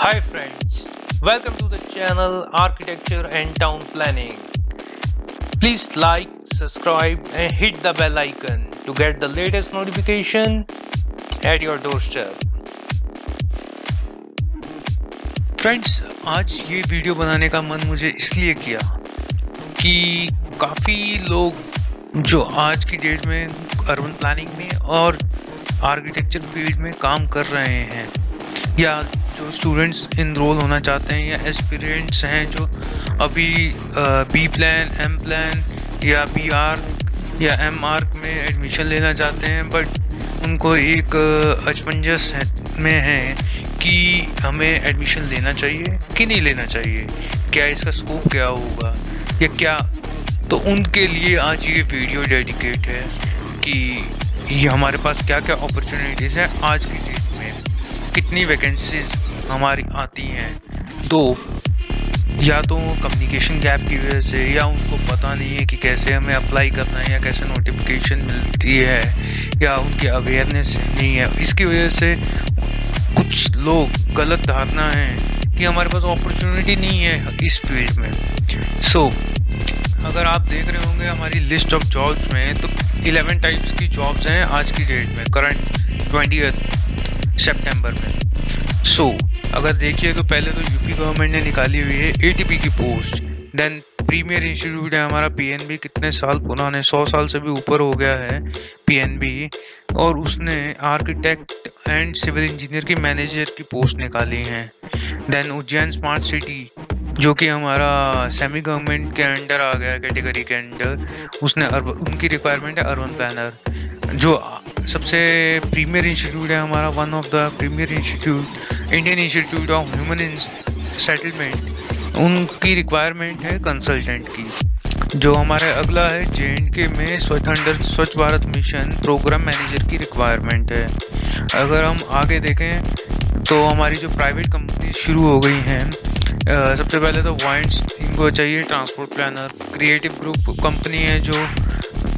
Hi friends, welcome to the channel Architecture and Town Planning. Please like, subscribe and hit the bell icon to get the latest notification at your doorstep. Friends, आज ये video बनाने का मन मुझे इसलिए किया कि काफ़ी लोग जो आज की डेट में अर्बन प्लानिंग में और आर्किटेक्चर फील्ड में काम कर रहे हैं या जो स्टूडेंट्स इनरोल होना चाहते हैं या एस्पिरेंट्स हैं जो अभी बी प्लान, एम प्लान या बी आर्क या एम आर्क में एडमिशन लेना चाहते हैं, बट उनको एक असमंजस में है कि हमें एडमिशन लेना चाहिए कि नहीं लेना चाहिए, क्या इसका स्कोप क्या होगा या क्या। तो उनके लिए आज ये वीडियो डेडिकेट है कि ये हमारे पास क्या क्या अपॉर्चुनिटीज़ हैं आज की डेट में, कितनी वैकेंसीज हमारी आती हैं। तो या तो कम्युनिकेशन गैप की वजह से या उनको पता नहीं है कि कैसे हमें अप्लाई करना है या कैसे नोटिफिकेशन मिलती है या उनकी अवेयरनेस नहीं है, इसकी वजह से कुछ लोग गलत धारणा है कि हमारे पास अपॉर्चुनिटी नहीं है इस फील्ड में। अगर आप देख रहे होंगे हमारी लिस्ट ऑफ जॉब्स में तो 11 टाइप्स की जॉब्स हैं आज की डेट में, करंट 20 सितंबर में। अगर देखिए तो पहले तो यूपी गवर्नमेंट ने निकाली हुई है एटीपी की पोस्ट, देन प्रीमियर इंस्टीट्यूट है हमारा पीएनबी, कितने साल पुराने, 100 साल से भी ऊपर हो गया है पीएनबी, और उसने आर्किटेक्ट एंड सिविल इंजीनियर की मैनेजर की पोस्ट निकाली है। देन उज्जैन स्मार्ट सिटी जो कि हमारा सेमी गवर्नमेंट के अंडर आ गया कैटेगरी के अंडर, उसने उनकी रिक्वायरमेंट है अर्बन प्लानर। जो सबसे प्रीमियर इंस्टीट्यूट है हमारा, one of the premier institute, Indian institute of human settlement, उनकी रिक्वायरमेंट है कंसल्टेंट की। जो हमारे अगला है जेएंडके में अंडर स्वच्छ भारत मिशन प्रोग्राम मैनेजर की रिक्वायरमेंट है। अगर हम आगे देखें तो हमारी जो प्राइवेट कंपनी शुरू हो गई हैं, सबसे पहले तो वाइंड्स, इनको चाहिए transport planner. Creative group company है जो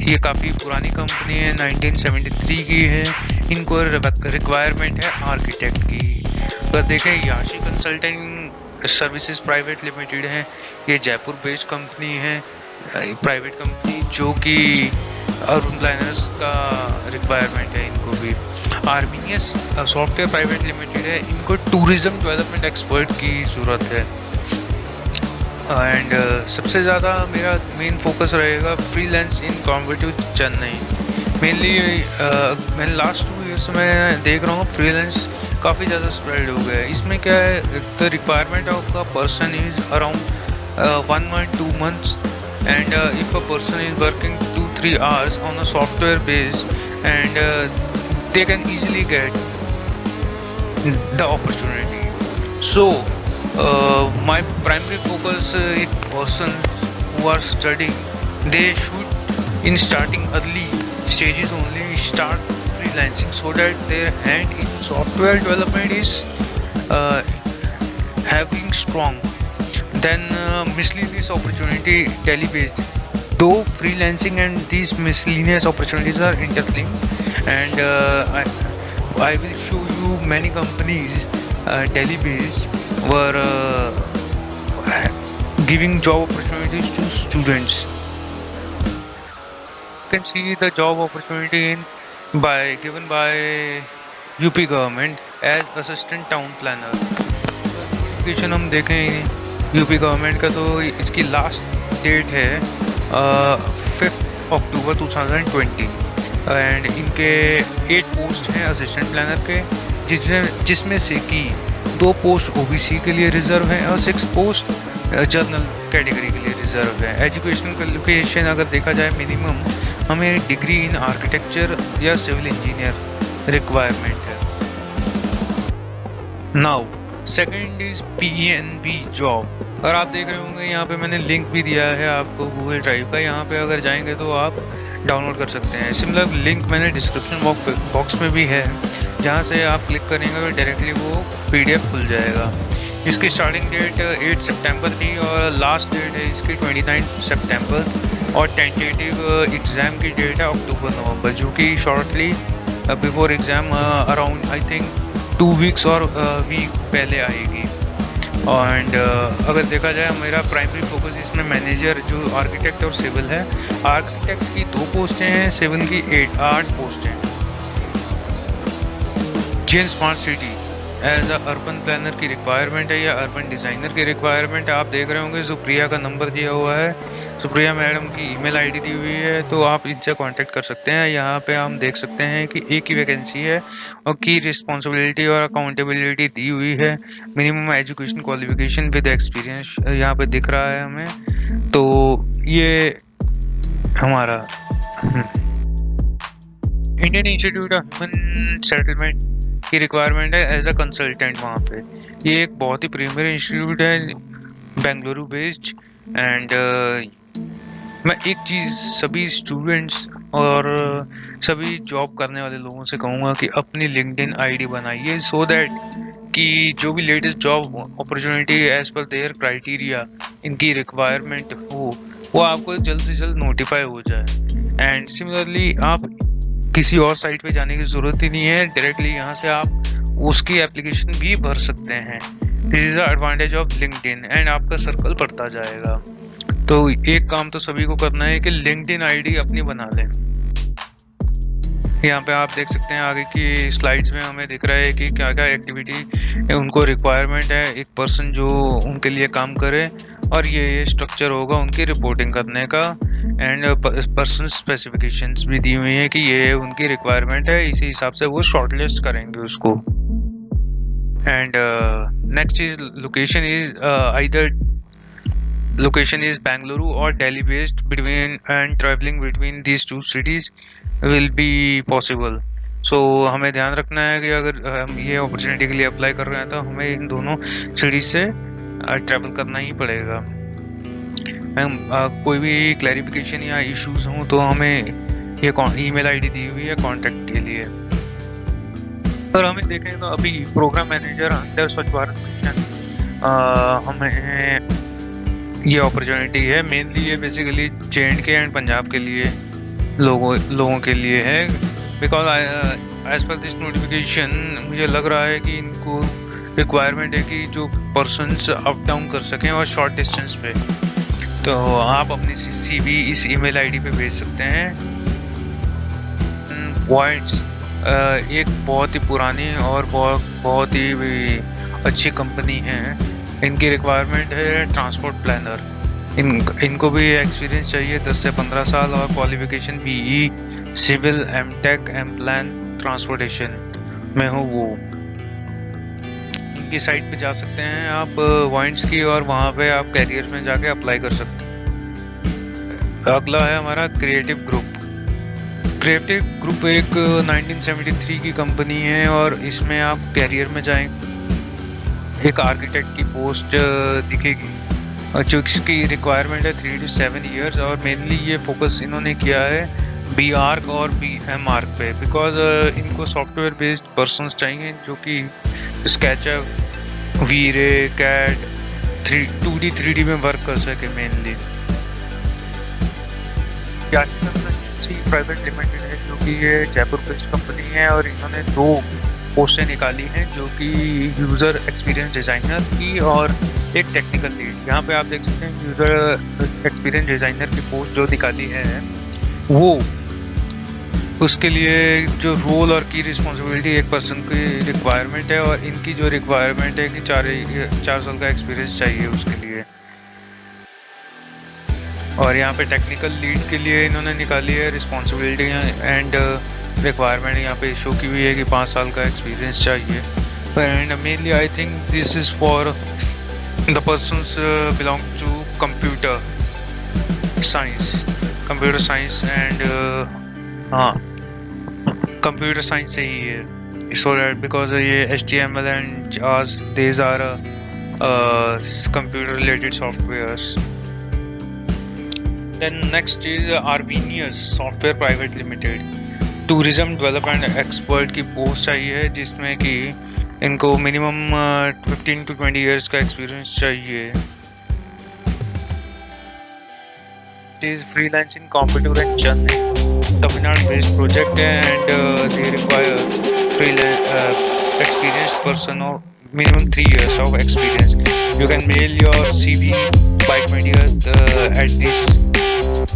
ये काफ़ी पुरानी कंपनी है, 1973 की है, इनको रिक्वायरमेंट है आर्किटेक्ट की। अगर देखें याशी कंसल्टिंग सर्विसेज प्राइवेट लिमिटेड है, ये जयपुर बेस्ड कंपनी है, प्राइवेट कंपनी, जो कि अर्बन प्लानर्स का रिक्वायरमेंट है इनको भी। आर्मीनियस सॉफ्टवेयर प्राइवेट लिमिटेड है, इनको टूरिज्म डेवलपमेंट एक्सपर्ट की ज़रूरत है। एंड सबसे ज़्यादा मेरा मेन फोकस रहेगा फ्रीलांस इन कॉम्पिटिव चेन्नई। मेनली मैंने लास्ट 2 ईयर्स में देख रहा हूँ फ्रीलांस काफ़ी ज़्यादा स्प्रेड हो गया है। इसमें क्या है, the requirement of the person is around 1 month 2 months, and if a person is working 2-3 hours on a software base, and they can easily get the opportunity. My primary focus in persons who are studying, they should in starting early stages only start freelancing so that their hand in software development is having strong. Then miscellaneous opportunity tele-based, though freelancing and these miscellaneous opportunities are interlinked, and I will show you many companies tele-based were giving job opportunities to students. You can see the job opportunity given by UP government as assistant town planner. Education हम देखें UP government का तो इसकी last date है 5 अक्टूबर 2020, and इनके 8 post हैं assistant planner के, जिसमें से कि 2 पोस्ट ओबीसी के लिए रिजर्व हैं और 6 पोस्ट जनरल कैटेगरी के लिए रिजर्व है। एजुकेशनल क्वालिफिकेशन अगर देखा जाए, मिनिमम हमें डिग्री इन आर्किटेक्चर या सिविल इंजीनियर रिक्वायरमेंट है। Now second is PNB job. और आप देख रहे होंगे यहाँ पे मैंने लिंक भी दिया है आपको गूगल ड्राइव का, यहाँ पे अगर जाएंगे तो आप डाउनलोड कर सकते हैं। सिमिलर लिंक मैंने डिस्क्रिप्शन बॉक्स में भी है, जहाँ से आप क्लिक करेंगे तो डायरेक्टली वो पीडीएफ खुल जाएगा। इसकी स्टार्टिंग डेट 8 सितंबर थी और लास्ट डेट है इसकी 29 सितंबर, और टेंटेटिव एग्ज़ाम की डेट है अक्टूबर-नवंबर, जो कि shortly before exam around I think 2 weeks और वीक पहले आएगी। एंड अगर देखा जाए मेरा प्राइमरी फोकस इसमें मैनेजर जो आर्किटेक्ट और सिविल है। आर्किटेक्ट की 2 पोस्टें हैं, सिविल की 8 पोस्ट हैं। जेन smart city as a urban planner की रिक्वायरमेंट है या अर्बन डिज़ाइनर की रिक्वायरमेंट है। आप देख रहे होंगे सुप्रिया का नंबर दिया हुआ है, सुप्रिया मैडम की ईमेल आईडी दी हुई है, तो आप इनसे कांटेक्ट कर सकते हैं। यहाँ पे हम देख सकते हैं कि एक ही वैकेंसी है और की रिस्पॉन्सिबिलिटी और अकाउंटेबिलिटी दी हुई है। Minimum education qualification with experience यहाँ पे दिख रहा है हमें। तो ये हमारा Indian institute of human settlement की रिक्वायरमेंट है एज अ कंसल्टेंट वहाँ पे। ये एक बहुत ही प्रीमियर इंस्टीट्यूट है, बेंगलुरु बेस्ड। एंड मैं एक चीज़ सभी स्टूडेंट्स और सभी जॉब करने वाले लोगों से कहूँगा कि अपनी लिंक्डइन आईडी बनाइए, सो दैट कि जो भी latest job opportunity as per their criteria इनकी रिक्वायरमेंट हो, वो आपको जल्द से जल्द नोटिफाई हो जाए। एंड सिमिलरली आप किसी और साइट पे जाने की ज़रूरत ही नहीं है, डायरेक्टली यहाँ से आप उसकी एप्लीकेशन भी भर सकते हैं। This is the advantage of LinkedIn and आपका सर्कल बढ़ता जाएगा। तो एक काम तो सभी को करना है कि लिंक्डइन आईडी अपनी बना लें। यहाँ पे आप देख सकते हैं आगे की स्लाइड्स में हमें दिख रहा है कि क्या क्या एक्टिविटी उनको रिक्वायरमेंट है, एक पर्सन जो उनके लिए काम करे, और ये स्ट्रक्चर होगा उनकी रिपोर्टिंग करने का। एंड पर्सन स्पेसिफिकेशंस भी दी हुई है कि ये उनकी रिक्वायरमेंट है, इसी हिसाब से वो शॉर्टलिस्ट करेंगे उसको। And next is location is either location is Bangalore or Delhi based between, and traveling between these 2 cities will be possible. So हमें ध्यान रखना है कि अगर हम ये अपॉर्चुनिटी के लिए अप्लाई कर रहे हैं तो हमें इन दोनों सिटीज से ट्रैवल करना ही पड़ेगा। मैम कोई भी क्लैरिफिकेशन या इश्यूज हों तो हमें ये ईमेल आईडी दी हुई है कांटेक्ट के लिए। और हमें देखें तो अभी प्रोग्राम मैनेजर अंडर स्वच्छ भारत मिशन हमें ये अपॉर्चुनिटी है। मेनली ये बेसिकली J&K एंड पंजाब के लिए लोगों के लिए है। Because as per this notification मुझे लग रहा है कि इनको रिक्वायरमेंट है कि जो पर्सन्स अप डाउन कर सकें और शॉर्ट डिस्टेंस पे। तो आप अपनी CV इस ईमेल आईडी पे भेज सकते हैं। वॉइड्स एक बहुत ही पुरानी और बहुत ही अच्छी कंपनी है। इनकी रिक्वायरमेंट है ट्रांसपोर्ट प्लानर। इनको भी एक्सपीरियंस चाहिए 10 से 15 साल और qualification BE civil M.Tech M-Plan transportation में हो वो। इनकी साइट पे जा सकते हैं आप वॉइंट्स की, और वहाँ पे आप कैरियर में जाके अप्लाई कर सकते हैं। अगला है हमारा क्रिएटिव ग्रुप। क्रिएटिव ग्रुप एक 1973 की कंपनी है और इसमें आप कैरियर में जाएंगे, एक आर्किटेक्ट की पोस्ट दिखेगी और जो इसकी रिक्वायरमेंट है 3 to 7 years। और मेनली ये फोकस इन्होंने किया है B-Arc और BM-Arc पे, बिकॉज इनको सॉफ्टवेयर बेस्ड पर्सन्स चाहिए जो कि SketchUp, V-Ray, CAD, 2D 3D में वर्क कर सके। मेनली प्राइवेट लिमिटेड है जो कि ये जयपुर बेस्ड कंपनी है और इन्होंने 2 पोस्टें निकाली हैं जो कि यूज़र एक्सपीरियंस डिज़ाइनर की और एक टेक्निकल लीड। यहाँ पे आप देख सकते हैं यूज़र एक्सपीरियंस डिज़ाइनर की पोस्ट जो निकाली है वो, उसके लिए जो रोल और की रिस्पॉन्सिबिलिटी एक पर्सन की रिक्वायरमेंट है, और इनकी जो रिक्वायरमेंट है कि 4 साल का एक्सपीरियंस चाहिए उसके लिए। और यहाँ पे टेक्निकल लीड के लिए इन्होंने निकाली है रिस्पॉन्सिबिलिटी एंड रिक्वायरमेंट यहाँ पे शो की हुई है कि 5 साल का एक्सपीरियंस चाहिए। And mainly I think this is for the persons belong to computer science and हाँ कंप्यूटर साइंस से ही है। सो दैट बिकॉज ये HTML and JAWS these are computer related softwares. Then next is Arvenius Software Private Limited, tourism development expert की post चाहिए है जिसमें कि इनको मिनिमम 15 to 20 years का एक्सपीरियंस चाहिए। It is freelancing computer and Chennai, Tamil Nadu based project and they require experienced person or minimum 3 years of experience. You can mail your CV by 20th at this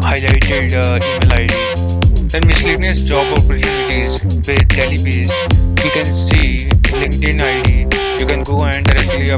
highlighted email ID. Then miscellaneous job opportunities with Delhi based. You can see LinkedIn ID. You can go and directly